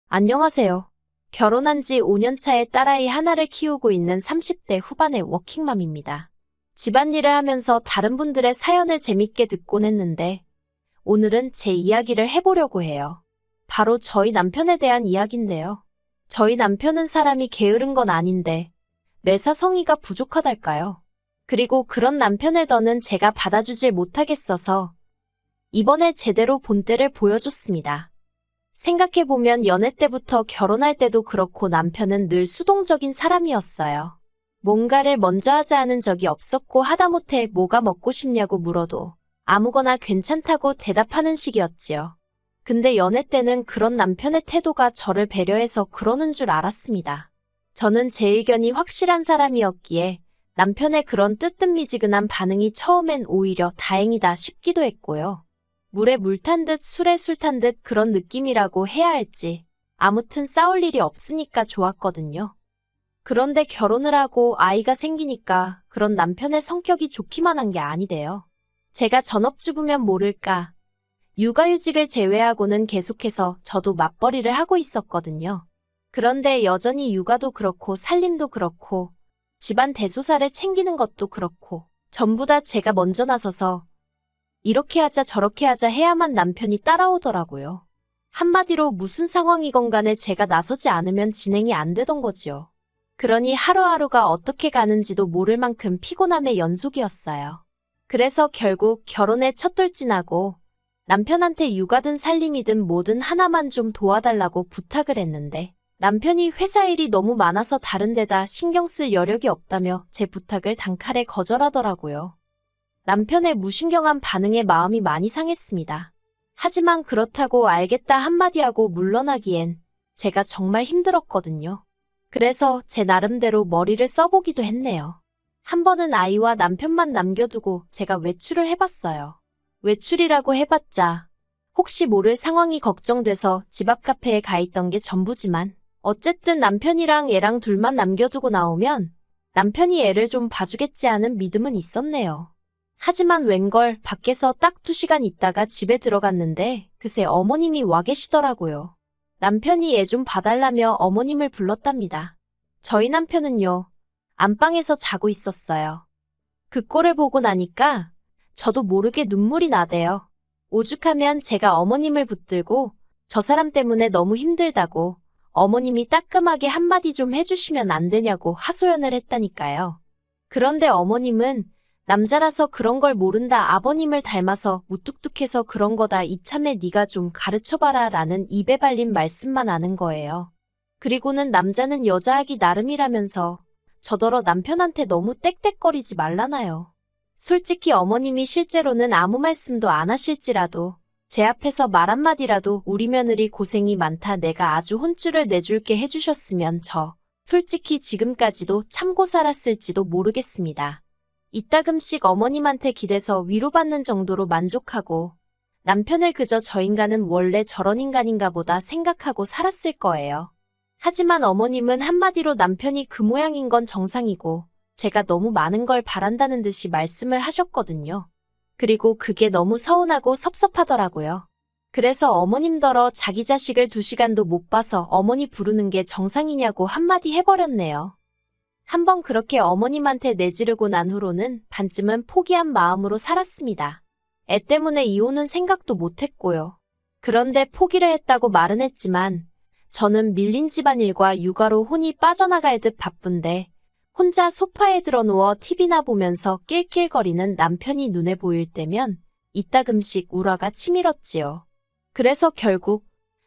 안녕하세요. 결혼한 지 5년 차에 딸아이 하나를 키우고 있는 30대 후반의 워킹맘입니다. 집안일을 하면서 다른 분들의 사연을 재밌게 듣곤 했는데 오늘은 제 이야기를 해보려고 해요. 바로 저희 남편에 대한 이야기인데요. 저희 남편은 사람이 게으른 건 아닌데 매사 성의가 부족하달까요? 그리고 그런 남편을 더는 제가 받아주질 못하겠어서 이번에 제대로 본때를 보여줬습니다. 생각해보면 연애 때부터 결혼할 때도 그렇고 남편은 늘 수동적인 사람이었어요. 뭔가를 먼저 하자 하는 적이 없었고 하다못해 뭐가 먹고 싶냐고 물어도 아무거나 괜찮다고 대답하는 식이었지요. 근데 연애 때는 그런 남편의 태도가 저를 배려해서 그러는 줄 알았습니다. 저는 제 의견이 확실한 사람이었기에 남편의 그런 뜨뜻미지근한 반응이 처음엔 오히려 다행이다 싶기도 했고요. 물에 물 탄 듯 술에 술 탄 듯 그런 느낌이라고 해야 할지 아무튼 싸울 일이 없으니까 좋았거든요. 그런데 결혼을 하고 아이가 생기니까 그런 남편의 성격이 좋기만 한 게 아니래요. 제가 전업주부면 모를까. 육아휴직을 제외하고는 계속해서 저도 맞벌이를 하고 있었거든요. 그런데 여전히 육아도 그렇고 살림도 그렇고 집안 대소사를 챙기는 것도 그렇고 전부 다 제가 먼저 나서서 이렇게 하자 저렇게 하자 해야만 남편이 따라오더라고요. 한마디로 무슨 상황이건 간에 제가 나서지 않으면 진행이 안 되던 거지요. 그러니 하루하루가 어떻게 가는지도 모를 만큼 피곤함의 연속이었어요. 그래서 결국 결혼에 첫돌진하고 남편한테 육아든 살림이든 뭐든 하나만 좀 도와달라고 부탁을 했는데 남편이 회사 일이 너무 많아서 다른 데다 신경 쓸 여력이 없다며 제 부탁을 단칼에 거절하더라고요. 남편의 무신경한 반응에 마음이 많이 상했습니다. 하지만 그렇다고 알겠다 한마디 하고 물러나기엔 제가 정말 힘들었거든요. 그래서 제 나름대로 머리를 써보기도 했네요. 한 번은 아이와 남편만 남겨두고 제가 외출을 해봤어요. 외출이라고 해봤자 혹시 모를 상황이 걱정돼서 집 앞 카페에 가 있던 게 전부지만 어쨌든 남편이랑 애랑 둘만 남겨두고 나오면 남편이 애를 좀 봐주겠지 하는 믿음은 있었네요. 하지만 웬걸 밖에서 딱 2시간 있다가 집에 들어갔는데 그새 어머님이 와 계시더라고요. 남편이 애 좀 봐달라며 어머님을 불렀답니다. 저희 남편은요, 안방에서 자고 있었어요. 그 꼴을 보고 나니까 저도 모르게 눈물이 나대요. 오죽하면 제가 어머님을 붙들고 저 사람 때문에 너무 힘들다고 어머님이 따끔하게 한마디 좀 해주시면 안 되냐고 하소연을 했다니까요. 그런데 어머님은 남자라서 그런 걸 모른다 아버님을 닮아서 무뚝뚝해서 그런 거다 이참에 네가 좀 가르쳐봐라 라는 입에 발린 말씀만 하는 거예요. 그리고는 남자는 여자하기 나름이라면서 저더러 남편한테 너무 떽떽거리지 말라나요. 솔직히 어머님이 실제로는 아무 말씀도 안 하실지라도 제 앞에서 말 한마디라도 우리 며느리 고생이 많다 내가 아주 혼쭐을 내줄게 해주셨으면 저 솔직히 지금까지도 참고 살았을지도 모르겠습니다. 이따금씩 어머님한테 기대서 위로받는 정도로 만족하고 남편을 그저 저 인간은 원래 저런 인간인가 보다 생각하고 살았을 거예요. 하지만 어머님은 한마디로 남편이 그 모양인 건 정상이고 제가 너무 많은 걸 바란다는 듯이 말씀을 하셨거든요. 그리고 그게 너무 서운하고 섭섭하더라고요. 그래서 어머님더러 자기 자식을 2시간도 못 봐서 어머니 부르는 게 정상이냐고 한마디 해버렸네요. 한번 그렇게 어머님한테 내지르고 난 후로는 반쯤은 포기한 마음으로 살았습니다. 애 때문에 이혼은 생각도 못했고요. 그런데 포기를 했다고 말은 했지만 저는 밀린 집안일과 육아로 혼이 빠져나갈 듯 바쁜데 혼자 소파에 들어누워 TV나 보면서 낄낄거리는 남편이 눈에 보일 때면 이따금씩 울화가 치밀었지요. 그래서 결국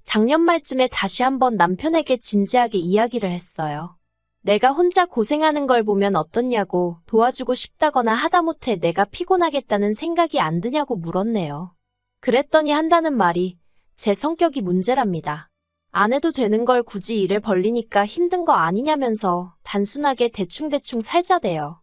작년 말쯤에 다시 한번 남편에게 진지하게 이야기를 했어요. 내가 혼자 고생하는 걸 보면 어떻냐고 도와주고 싶다거나 하다못해 내가 피곤하겠다는 생각이 안 드냐고 물었네요. 그랬더니 한다는 말이 제 성격이 문제랍니다. 안 해도 되는 걸 굳이 일을 벌리니까 힘든 거 아니냐면서 단순하게 대충대충 살자대요.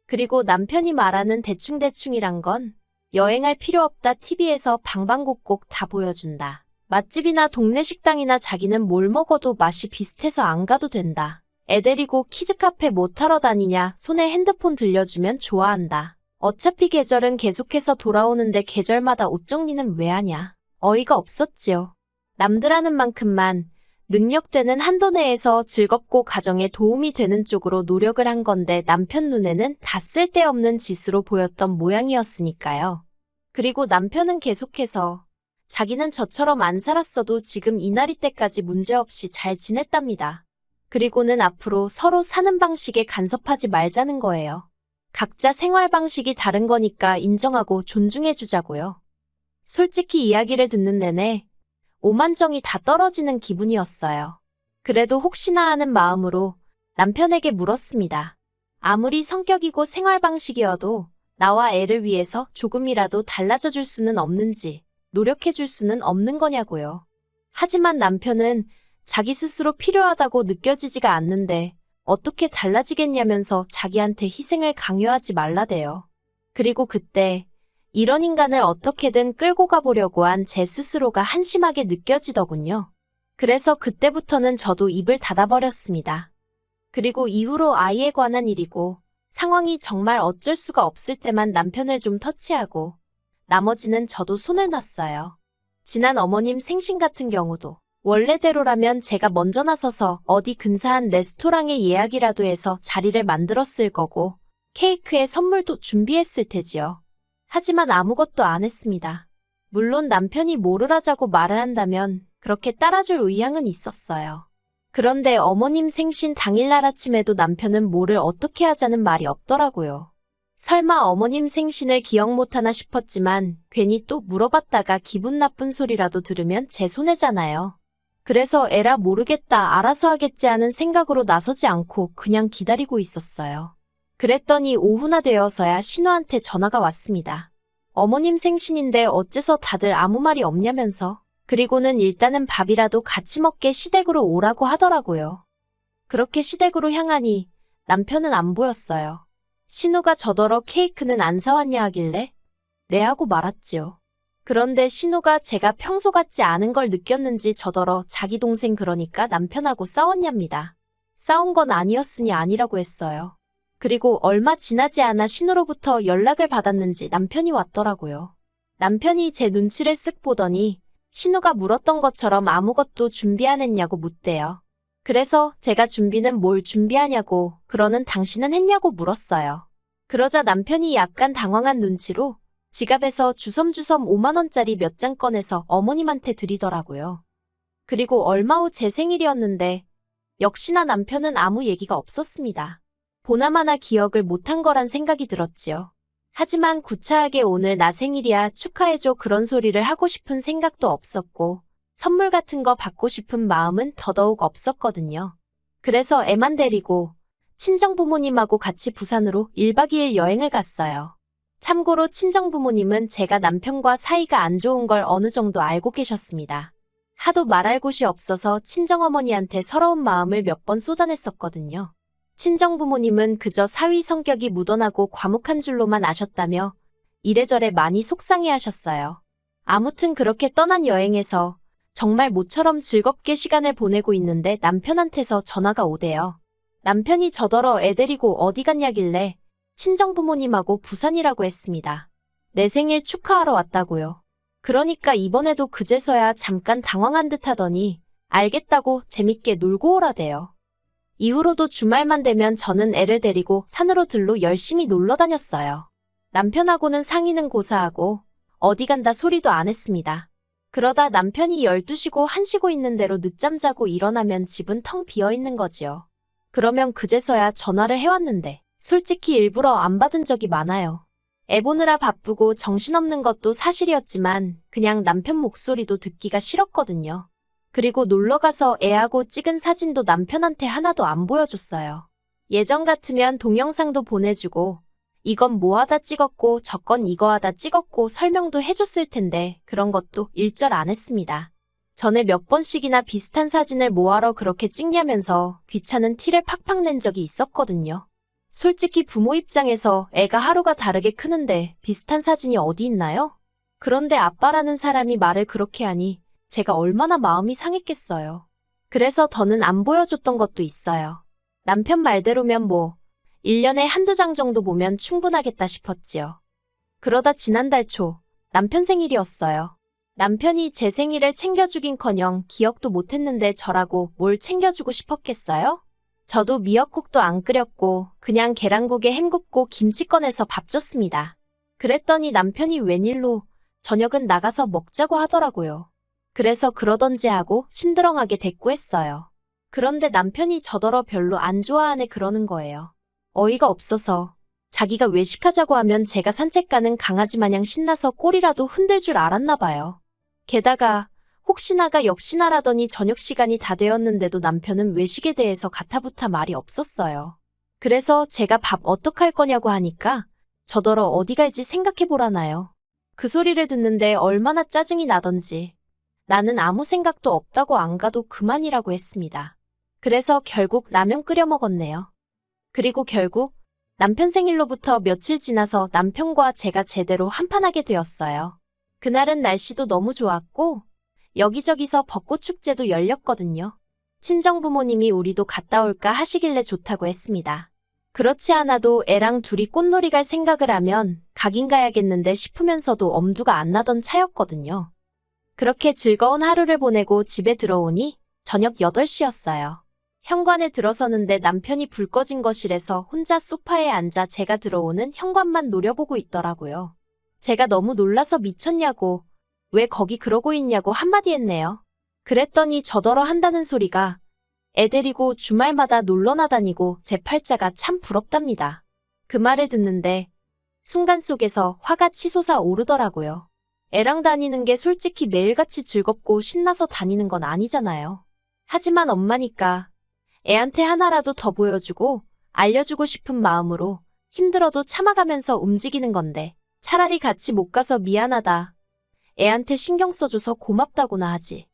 그리고 남편이 말하는 대충대충이란 건 여행할 필요 없다 TV에서 방방곡곡 다 보여준다. 맛집이나 동네 식당이나 자기는 뭘 먹어도 맛이 비슷해서 안 가도 된다. 애 데리고 키즈카페 뭐 타러 다니냐 손에 핸드폰 들려주면 좋아한다. 어차피 계절은 계속해서 돌아오는데 계절마다 옷 정리는 왜 하냐. 어이가 없었지요. 남들 하는 만큼만 능력되는 한도 내에서 즐겁고 가정에 도움이 되는 쪽으로 노력을 한 건데 남편 눈에는 다 쓸데없는 짓으로 보였던 모양이었으니까요. 그리고 남편은 계속해서 자기는 저처럼 안 살았어도 지금 이날이 때까지 문제없이 잘 지냈답니다. 그리고는 앞으로 서로 사는 방식에 간섭하지 말자는 거예요. 각자 생활 방식이 다른 거니까 인정하고 존중해주자고요. 솔직히 이야기를 듣는 내내 오만정이 다 떨어지는 기분이었어요. 그래도 혹시나 하는 마음으로 남편에게 물었습니다. 아무리 성격이고 생활 방식이어도 나와 애를 위해서 조금이라도 달라져 줄 수는 없는지, 노력해 줄 수는 없는 거냐고요. 하지만 남편은 자기 스스로 필요하다고 느껴지지가 않는데 어떻게 달라지겠냐면서 자기한테 희생을 강요하지 말라대요. 그리고 그때 이런 인간을 어떻게든 끌고 가보려고 한 제 스스로가 한심하게 느껴지더군요. 그래서 그때부터는 저도 입을 닫아버렸습니다. 그리고 이후로 아이에 관한 일이고 상황이 정말 어쩔 수가 없을 때만 남편을 좀 터치하고 나머지는 저도 손을 놨어요. 지난 어머님 생신 같은 경우도 원래대로라면 제가 먼저 나서서 어디 근사한 레스토랑에 예약이라도 해서 자리를 만들었을 거고 케이크에 선물도 준비했을 테지요. 하지만 아무것도 안 했습니다. 물론 남편이 뭐를 하자고 말을 한다면 그렇게 따라줄 의향은 있었어요. 그런데 어머님 생신 당일날 아침에도 남편은 뭐를 어떻게 하자는 말이 없더라고요. 설마 어머님 생신을 기억 못하나 싶었지만 괜히 또 물어봤다가 기분 나쁜 소리라도 들으면 제 손해잖아요. 그래서 에라 모르겠다 알아서 하겠지 하는 생각으로 나서지 않고 그냥 기다리고 있었어요. 그랬더니 오후나 되어서야 신우한테 전화가 왔습니다. 어머님 생신인데 어째서 다들 아무 말이 없냐면서 그리고는 일단은 밥이라도 같이 먹게 시댁으로 오라고 하더라고요. 그렇게 시댁으로 향하니 남편은 안 보였어요. 신우가 저더러 케이크는 안 사왔냐 하길래 네 하고 말았지요. 그런데 신우가 제가 평소 같지 않은 걸 느꼈는지 저더러 자기 동생 그러니까 남편하고 싸웠냐입니다. 싸운 건 아니었으니 아니라고 했어요. 그리고 얼마 지나지 않아 신우로부터 연락을 받았는지 남편이 왔더라고요. 남편이 제 눈치를 쓱 보더니 신우가 물었던 것처럼 아무것도 준비 안 했냐고 묻대요. 그래서 제가 준비는 뭘 준비하냐고 그러는 당신은 했냐고 물었어요. 그러자 남편이 약간 당황한 눈치로 지갑에서 주섬주섬 5만 원짜리 몇 장 꺼내서 어머님한테 드리더라고요. 그리고 얼마 후 제 생일이었는데 역시나 남편은 아무 얘기가 없었습니다. 보나마나 기억을 못한 거란 생각이 들었지요. 하지만 구차하게 오늘 나 생일이야 축하해줘 그런 소리를 하고 싶은 생각도 없었고 선물 같은 거 받고 싶은 마음은 더더욱 없었거든요. 그래서 애만 데리고 친정부모님하고 같이 부산으로 1박 2일 여행을 갔어요. 참고로 친정부모님은 제가 남편과 사이가 안 좋은 걸 어느 정도 알고 계셨습니다. 하도 말할 곳이 없어서 친정어머니한테 서러운 마음을 몇 번 쏟아냈었거든요. 친정부모님은 그저 사위 성격이 무던하고 과묵한 줄로만 아셨다며 이래저래 많이 속상해하셨어요. 아무튼 그렇게 떠난 여행에서 정말 모처럼 즐겁게 시간을 보내고 있는데 남편한테서 전화가 오대요. 남편이 저더러 애 데리고 어디 갔냐길래 친정부모님하고 부산이라고 했습니다. 내 생일 축하하러 왔다고요. 그러니까 이번에도 그제서야 잠깐 당황한 듯 하더니 알겠다고 재밌게 놀고 오라대요. 이후로도 주말만 되면 저는 애를 데리고 산으로 들로 열심히 놀러 다녔어요. 남편하고는 상의는 고사하고 어디 간다 소리도 안 했습니다. 그러다 남편이 12시고 1시고 있는 대로 늦잠 자고 일어나면 집은 텅 비어 있는 거지요. 그러면 그제서야 전화를 해왔는데 솔직히 일부러 안 받은 적이 많아요. 애 보느라 바쁘고 정신없는 것도 사실이었지만 그냥 남편 목소리도 듣기가 싫었거든요. 그리고 놀러가서 애하고 찍은 사진도 남편한테 하나도 안 보여줬어요. 예전 같으면 동영상도 보내주고 이건 뭐 하다 찍었고 저건 이거 하다 찍었고 설명도 해줬을 텐데 그런 것도 일절 안 했습니다. 전에 몇 번씩이나 비슷한 사진을 뭐하러 그렇게 찍냐면서 귀찮은 티를 팍팍 낸 적이 있었거든요. 솔직히 부모 입장에서 애가 하루가 다르게 크는데 비슷한 사진이 어디 있나요? 그런데 아빠라는 사람이 말을 그렇게 하니 제가 얼마나 마음이 상했겠어요. 그래서 더는 안 보여줬던 것도 있어요. 남편 말대로면 뭐 1년에 한두 장 정도 보면 충분하겠다 싶었지요. 그러다 지난달 초 남편 생일이었어요. 남편이 제 생일을 챙겨주긴커녕 기억도 못했는데 저라고 뭘 챙겨주고 싶었겠어요? 저도 미역국도 안 끓였고 그냥 계란국에 햄 굽고 김치 꺼내서 밥 줬습니다. 그랬더니 남편이 웬일로 저녁은 나가서 먹자고 하더라고요. 그래서 그러던지 하고 심드렁하게 대꾸했어요. 그런데 남편이 저더러 별로 안 좋아하네 그러는 거예요. 어이가 없어서 자기가 외식하자고 하면 제가 산책 가는 강아지 마냥 신나서 꼬리라도 흔들 줄 알았나 봐요. 게다가 혹시나가 역시나라더니 저녁 시간이 다 되었는데도 남편은 외식에 대해서 가타부타 말이 없었어요. 그래서 제가 밥 어떡할 거냐고 하니까 저더러 어디 갈지 생각해보라나요. 그 소리를 듣는데 얼마나 짜증이 나던지 나는 아무 생각도 없다고 안 가도 그만이라고 했습니다. 그래서 결국 라면 끓여 먹었네요. 그리고 결국 남편 생일로부터 며칠 지나서 남편과 제가 제대로 한판하게 되었어요. 그날은 날씨도 너무 좋았고 여기저기서 벚꽃 축제도 열렸거든요. 친정 부모님이 우리도 갔다 올까 하시길래 좋다고 했습니다. 그렇지 않아도 애랑 둘이 꽃놀이 갈 생각을 하면 가긴 가야겠는데 싶으면서도 엄두가 안 나던 차였거든요. 그렇게 즐거운 하루를 보내고 집에 들어오니 저녁 8시였어요. 현관에 들어서는데 남편이 불 꺼진 거실에서 혼자 소파에 앉아 제가 들어오는 현관만 노려보고 있더라고요. 제가 너무 놀라서 미쳤냐고, 왜 거기 그러고 있냐고 한마디 했네요. 그랬더니 저더러 한다는 소리가 애 데리고 주말마다 놀러나 다니고 제 팔자가 참 부럽답니다. 그 말을 듣는데 순간 속에서 화가 치솟아 오르더라고요. 애랑 다니는 게 솔직히 매일같이 즐겁고 신나서 다니는 건 아니잖아요. 하지만 엄마니까 애한테 하나라도 더 보여주고 알려주고 싶은 마음으로 힘들어도 참아가면서 움직이는 건데 차라리 같이 못 가서 미안하다. 애한테 신경 써줘서 고맙다고나 하지.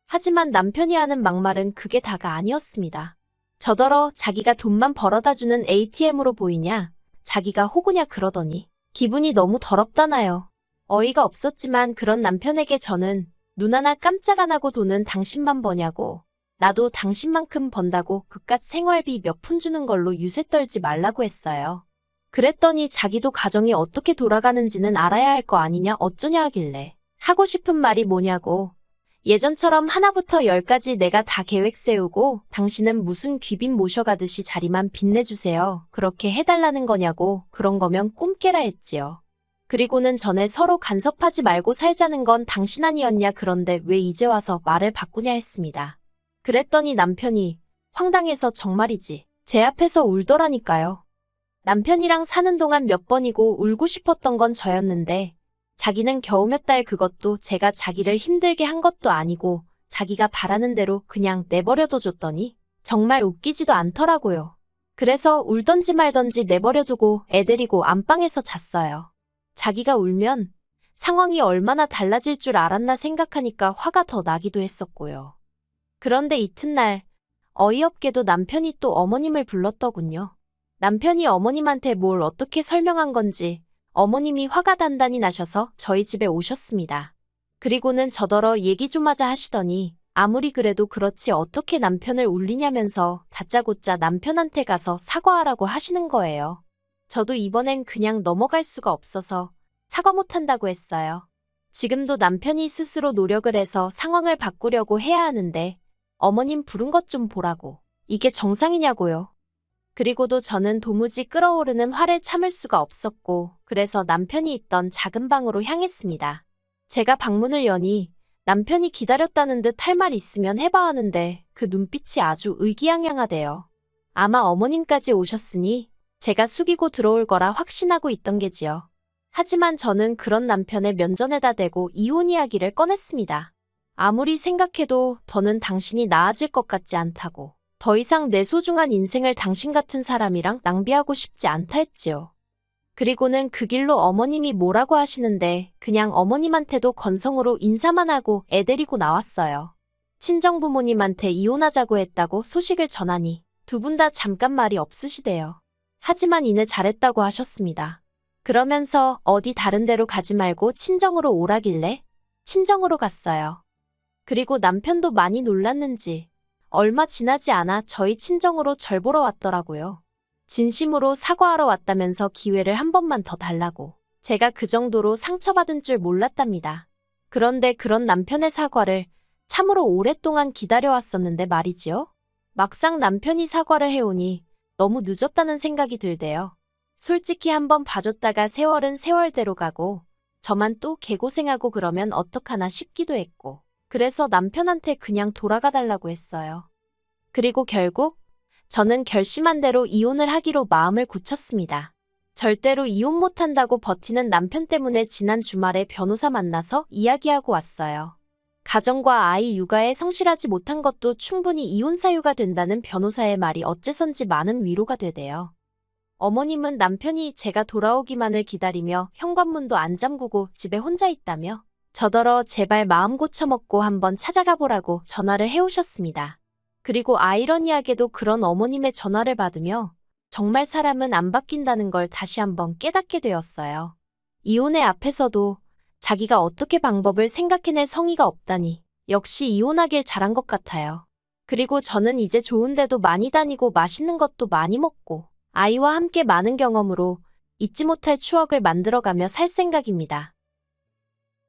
하지만 남편이 하는 막말은 그게 다가 아니었습니다. 저더러 자기가 돈만 벌어다주는 ATM으로 보이냐, 자기가 호구냐 그러더니 기분이 너무 더럽다나요. 어이가 없었지만 그런 남편에게 저는 눈 하나 깜짝 안 하고 돈은 당신만 버냐고, 나도 당신만큼 번다고 그깟 생활비 몇 푼 주는 걸로 유세 떨지 말라고 했어요. 그랬더니 자기도 가정이 어떻게 돌아가는지는 알아야 할 거 아니냐 어쩌냐 하길래 하고 싶은 말이 뭐냐고, 예전처럼 하나부터 10까지 내가 다 계획 세우고 당신은 무슨 귀빈 모셔가듯이 자리만 빛내주세요. 그렇게 해달라는 거냐고, 그런 거면 꿈 깨라 했지요. 그리고는 전에 서로 간섭하지 말고 살자는 건 당신 아니었냐, 그런데 왜 이제 와서 말을 바꾸냐 했습니다. 그랬더니 남편이 황당해서 정말이지 제 앞에서 울더라니까요. 남편이랑 사는 동안 몇 번이고 울고 싶었던 건 저였는데 자기는 겨우 몇 달, 그것도 제가 자기를 힘들게 한 것도 아니고 자기가 바라는 대로 그냥 내버려둬 줬더니 정말 웃기지도 않더라고요. 그래서 울던지 말던지 내버려두고 애 데리고 안방에서 잤어요. 자기가 울면 상황이 얼마나 달라질 줄 알았나 생각하니까 화가 더 나기도 했었고요. 그런데 이튿날 어이없게도 남편이 또 어머님을 불렀더군요. 남편이 어머님한테 뭘 어떻게 설명한 건지 어머님이 화가 단단히 나셔서 저희 집에 오셨습니다. 그리고는 저더러 얘기 좀 하자 하시더니 아무리 그래도 그렇지 어떻게 남편을 울리냐면서 다짜고짜 남편한테 가서 사과하라고 하시는 거예요. 저도 이번엔 그냥 넘어갈 수가 없어서 사과 못한다고 했어요. 지금도 남편이 스스로 노력을 해서 상황을 바꾸려고 해야 하는데 어머님 부른 것 좀 보라고, 이게 정상이냐고요. 그리고도 저는 도무지 끓어오르는 화를 참을 수가 없었고 그래서 남편이 있던 작은 방으로 향했습니다. 제가 방문을 여니 남편이 기다렸다는 듯 할 말 있으면 해봐 하는데 그 눈빛이 아주 의기양양하대요. 아마 어머님까지 오셨으니 제가 숙이고 들어올 거라 확신하고 있던 게지요. 하지만 저는 그런 남편의 면전에다 대고 이혼 이야기를 꺼냈습니다. 아무리 생각해도 더는 당신이 나아질 것 같지 않다고, 더 이상 내 소중한 인생을 당신 같은 사람이랑 낭비하고 싶지 않다 했지요. 그리고는 그 길로 어머님이 뭐라고 하시는데 그냥 어머님한테도 건성으로 인사만 하고 애 데리고 나왔어요. 친정부모님한테 이혼하자고 했다고 소식을 전하니 두 분 다 잠깐 말이 없으시대요. 하지만 이내 잘했다고 하셨습니다. 그러면서 어디 다른 데로 가지 말고 친정으로 오라길래 친정으로 갔어요. 그리고 남편도 많이 놀랐는지 얼마 지나지 않아 저희 친정으로 절 보러 왔더라고요. 진심으로 사과하러 왔다면서 기회를 한 번만 더 달라고. 제가 그 정도로 상처받은 줄 몰랐답니다. 그런데 그런 남편의 사과를 참으로 오랫동안 기다려왔었는데 말이지요. 막상 남편이 사과를 해오니 너무 늦었다는 생각이 들대요. 솔직히 한번 봐줬다가 세월은 세월대로 가고 저만 또 개고생하고 그러면 어떡하나 싶기도 했고 그래서 남편한테 그냥 돌아가 달라고 했어요. 그리고 결국 저는 결심한 대로 이혼을 하기로 마음을 굳혔습니다. 절대로 이혼 못한다고 버티는 남편 때문에 지난 주말에 변호사 만나서 이야기하고 왔어요. 가정과 아이 육아에 성실하지 못한 것도 충분히 이혼 사유가 된다는 변호사의 말이 어째선지 많은 위로가 되대요. 어머님은 남편이 제가 돌아오기만을 기다리며 현관문도 안 잠그고 집에 혼자 있다며 저더러 제발 마음 고쳐먹고 한번 찾아가 보라고 전화를 해오셨습니다. 그리고 아이러니하게도 그런 어머님의 전화를 받으며 정말 사람은 안 바뀐다는 걸 다시 한번 깨닫게 되었어요. 이혼의 앞에서도 자기가 어떻게 방법을 생각해낼 성의가 없다니 역시 이혼하길 잘한 것 같아요. 그리고 저는 이제 좋은 데도 많이 다니고 맛있는 것도 많이 먹고 아이와 함께 많은 경험으로 잊지 못할 추억을 만들어가며 살 생각입니다.